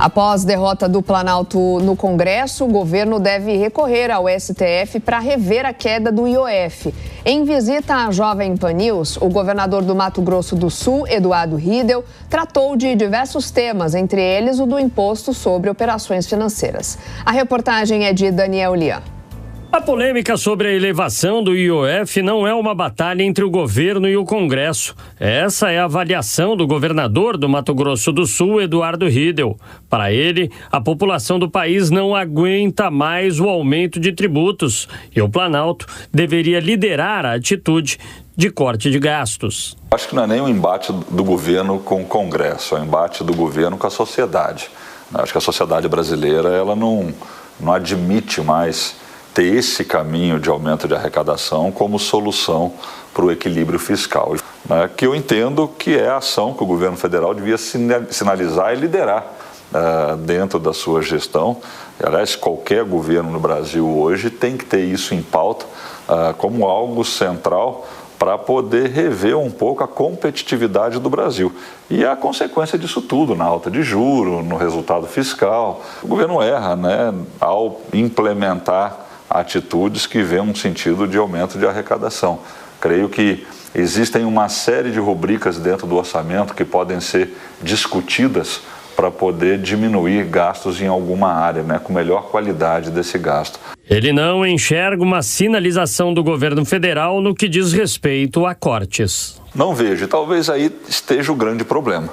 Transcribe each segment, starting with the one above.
Após derrota do Planalto no Congresso, o governo deve recorrer ao STF para rever a queda do IOF. Em visita à Jovem Pan News, o governador do Mato Grosso do Sul, Eduardo Riedel, tratou de diversos temas, entre eles o do imposto sobre operações financeiras. A reportagem é de Daniel Lian. A polêmica sobre a elevação do IOF não é uma batalha entre o governo e o Congresso. Essa é a avaliação do governador do Mato Grosso do Sul, Eduardo Riedel. Para ele, a população do país não aguenta mais o aumento de tributos e o Planalto deveria liderar a atitude de corte de gastos. Acho que não é nem um embate do governo com o Congresso, é um embate do governo com a sociedade. Acho que a sociedade brasileira ela não admite mais ter esse caminho de aumento de arrecadação como solução para o equilíbrio fiscal, né? Que eu entendo que é a ação que o governo federal devia sinalizar e liderar dentro da sua gestão. Aliás, qualquer governo no Brasil hoje tem que ter isso em pauta como algo central para poder rever um pouco a competitividade do Brasil. E a consequência disso tudo, na alta de juros, no resultado fiscal. O governo erra, né, ao implementar atitudes que vêem um sentido de aumento de arrecadação. Creio que existem uma série de rubricas dentro do orçamento que podem ser discutidas para poder diminuir gastos em alguma área, né, com melhor qualidade desse gasto. Ele não enxerga uma sinalização do governo federal no que diz respeito a cortes. Não vejo, e talvez aí esteja o grande problema.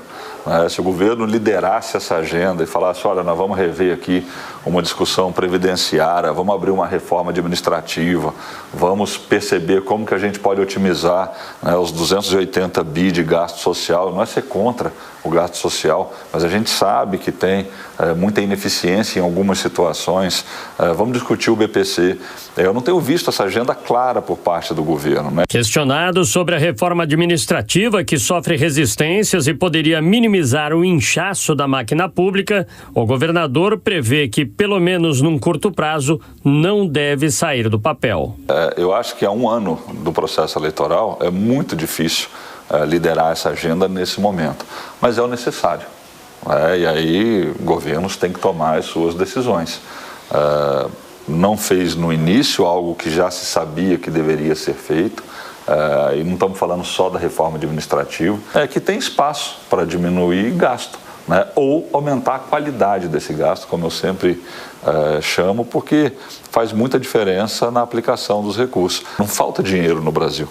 Se o governo liderasse essa agenda e falasse, olha, nós vamos rever aqui uma discussão previdenciária, vamos abrir uma reforma administrativa, vamos perceber como que a gente pode otimizar, né, os 280 bi de gasto social. Não é ser contra o gasto social, mas a gente sabe que tem muita ineficiência em algumas situações. Vamos discutir o BPC. Eu não tenho visto essa agenda clara por parte do governo, né? Questionado sobre a reforma administrativa que sofre resistências e poderia minimizar o inchaço da máquina pública, o governador prevê que, pelo menos num curto prazo, não deve sair do papel. Eu acho que há um ano do processo eleitoral é muito difícil liderar essa agenda nesse momento, mas é o necessário. E aí governos têm que tomar as suas decisões. Não fez no início algo que já se sabia que deveria ser feito, e não estamos falando só da reforma administrativa, que tem espaço para diminuir gasto, né, ou aumentar a qualidade desse gasto, como eu sempre chamo, porque faz muita diferença na aplicação dos recursos. Não falta dinheiro no Brasil.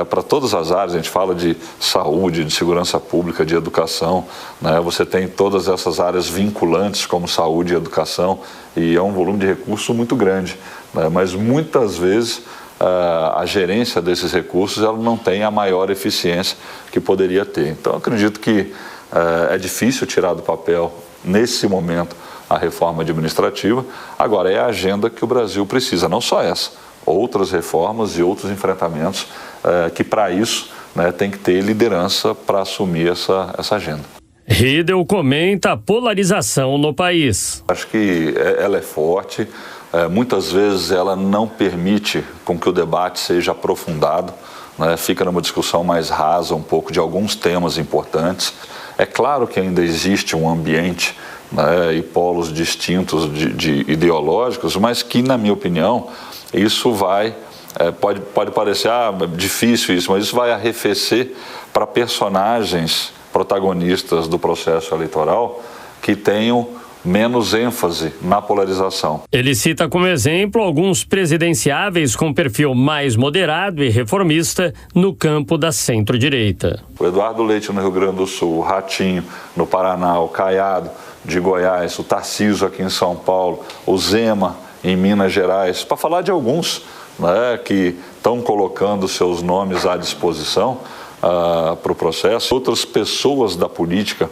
Para todas as áreas, a gente fala de saúde, de segurança pública, de educação, né? Você tem todas essas áreas vinculantes como saúde e educação e é um volume de recurso muito grande, né? Mas muitas vezes a gerência desses recursos ela não tem a maior eficiência que poderia ter. Então, eu acredito que é difícil tirar do papel, nesse momento, a reforma administrativa. Agora, é a agenda que o Brasil precisa, não só essa, outras reformas e outros enfrentamentos que, para isso, né, tem que ter liderança para assumir essa agenda. Riedel comenta a polarização no país. Acho que ela é forte, muitas vezes ela não permite com que o debate seja aprofundado, né, fica numa discussão mais rasa um pouco de alguns temas importantes. É claro que ainda existe um ambiente, né, e polos distintos de ideológicos, mas que, na minha opinião, isso pode parecer difícil isso, mas isso vai arrefecer para personagens protagonistas do processo eleitoral que tenham menos ênfase na polarização. Ele cita como exemplo alguns presidenciáveis com perfil mais moderado e reformista no campo da centro-direita. O Eduardo Leite no Rio Grande do Sul, o Ratinho no Paraná, o Caiado de Goiás, o Tarcísio aqui em São Paulo, o Zema em Minas Gerais, para falar de alguns, né, que estão colocando seus nomes à disposição para o processo. Outras pessoas da política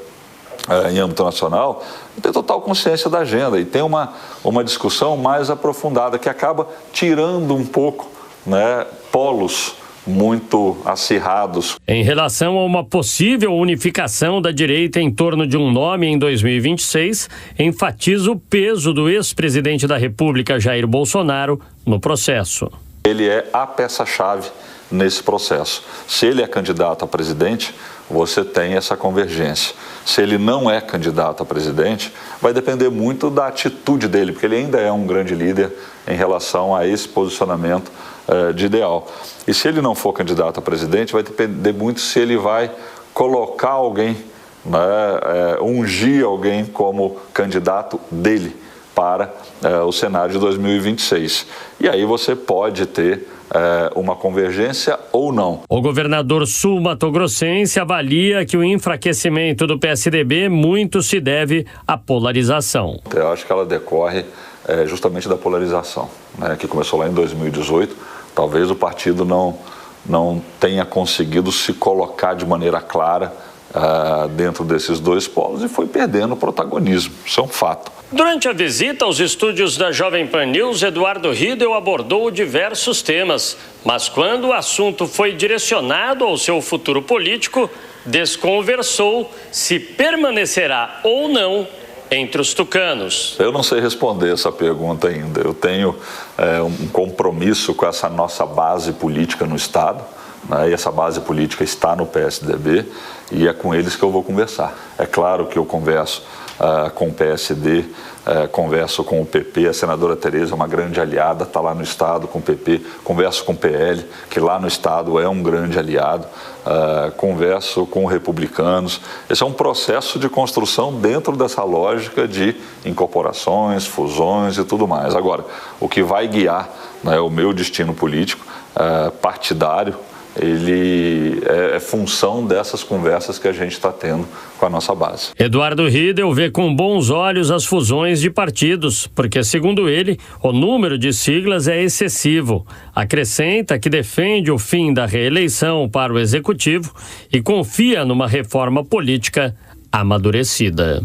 em âmbito nacional têm total consciência da agenda e tem uma discussão mais aprofundada que acaba tirando um pouco, né, polos muito acirrados. Em relação a uma possível unificação da direita em torno de um nome em 2026, enfatiza o peso do ex-presidente da República, Jair Bolsonaro, no processo. Ele é a peça-chave nesse processo. Se ele é candidato a presidente, você tem essa convergência. Se ele não é candidato a presidente, vai depender muito da atitude dele, porque ele ainda é um grande líder em relação a esse posicionamento de ideal. E se ele não for candidato a presidente, vai depender muito se ele vai colocar alguém, ungir alguém como candidato dele para o cenário de 2026. E aí você pode ter uma convergência ou não. O governador sul-matogrossense avalia que o enfraquecimento do PSDB muito se deve à polarização. Eu acho que ela decorre justamente da polarização, que começou lá em 2018. Talvez o partido não tenha conseguido se colocar de maneira clara dentro desses dois polos e foi perdendo protagonismo. Isso é um fato. Durante a visita aos estúdios da Jovem Pan News, Eduardo Riedel abordou diversos temas, mas quando o assunto foi direcionado ao seu futuro político, desconversou se permanecerá ou não entre os tucanos. Eu não sei responder essa pergunta ainda. Eu tenho um compromisso com essa nossa base política no Estado, e essa base política está no PSDB e é com eles que eu vou conversar. É claro que eu converso com o PSD, converso com o PP, a senadora Tereza é uma grande aliada, está lá no Estado com o PP, converso com o PL, que lá no Estado é um grande aliado, converso com republicanos. Esse é um processo de construção dentro dessa lógica de incorporações, fusões e tudo mais. Agora, o que vai guiar o meu destino político, partidário, ele é função dessas conversas que a gente está tendo com a nossa base. Eduardo Riedel vê com bons olhos as fusões de partidos, porque, segundo ele, o número de siglas é excessivo. Acrescenta que defende o fim da reeleição para o Executivo e confia numa reforma política amadurecida.